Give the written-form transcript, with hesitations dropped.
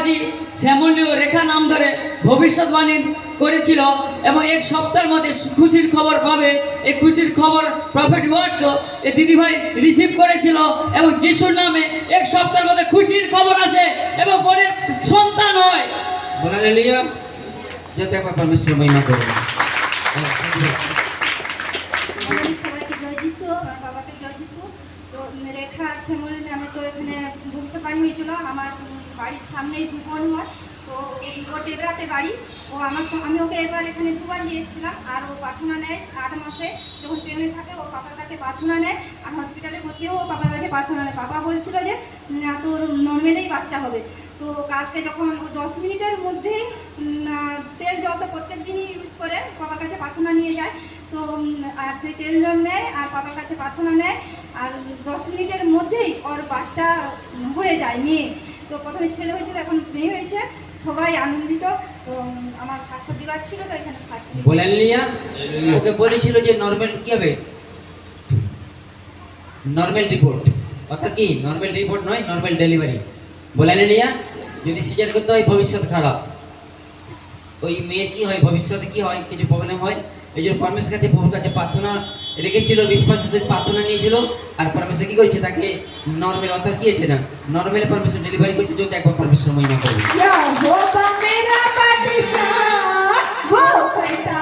বাবাজি শ্যামলী ও রেখা নাম ধরে ভবিষ্যৎবাণী করেছিল এবং এক সপ্তাহের মধ্যে খুশির খবর পাবে। এই খুশির খবর প্রফেট ওয়ার্ড এই দিদিভাই রিসিভ করেছিল এবং যিশুর নামে এক সপ্তাহের মধ্যে খুশির খবর আসে এবং বোনের সন্তান হয়। বলা হালেলুয়া। যাতে একবার পরমেশ্বর মহিমা করবে। সবাইকে জয় যিশু, আমার বাবাকে জয় যিশু। তো রেখা আর শ্যামলী নামে তো এখানে ভবিষ্যৎবাণী হয়েছিল। আমার বাড়ির সামনেই দু বোন হয়, তো ও টেবরাতে বাড়ি। ও আমি ওকে এবার এখানে দুবার নিয়ে এসেছিলাম। আর ও প্রার্থনা নেয় 8 মাসে, যখন ট্রেনে থাকে ও পাপার কাছে প্রার্থনা নেয়। আর হসপিটালে ভর্তি হয়েও পাপার কাছে প্রার্থনা নেয়। বাবা বলছিল যে তোর নর্মালেই বাচ্চা হবে। তো কালকে যখন ও 10 মিনিটের মধ্যেই তেল জল তো প্রত্যেক দিনই ইউজ করে বাবার কাছে প্রার্থনা নিয়ে যায়। তো আর সেই তেল জল নেয় আর বাবার কাছে প্রার্থনা নেয়, আর 10 মিনিটের মধ্যেই ওর বাচ্চা হয়ে যায়, মেয়ে। তো প্রথমে ছেলে হয়েছিল, এখন মেয়ে হয়েছে। সবাই আনন্দিত। তো আমার সাক্ষ্য দিবার ছিল, তো এখানে সাক্ষ্য দিই। বলা হালেলুয়া। ওকে বলেছিল যে নরমাল কি হবে, নরমাল রিপোর্ট, অর্থাৎ কি নরমাল রিপোর্ট নয়, নরমাল ডেলিভারি। বলা হালেলুয়া। যদি সিজার করতে হয় ভবিষ্যৎ খারাপ, ওই মেয়ের কি হয়, ভবিষ্যতে কি হয়, কিছু প্রবলেম হয়। এই জন্য পরমেশ্বর কাছে, প্রভুর কাছে প্রার্থনা রেখেছিল, বিশ্বাসের সহিত প্রার্থনা নিয়েছিল। আর পরমেশ্বর কি করেছে, তাকে নর্মাল, অর্থাৎ কি হয়েছে না নর্মাল পরমেশ্বর ডেলিভারি করেছে। যদি একবার পরমেশ্বর মহিমা করবে। या होगा मेरा बादशाह, वो करता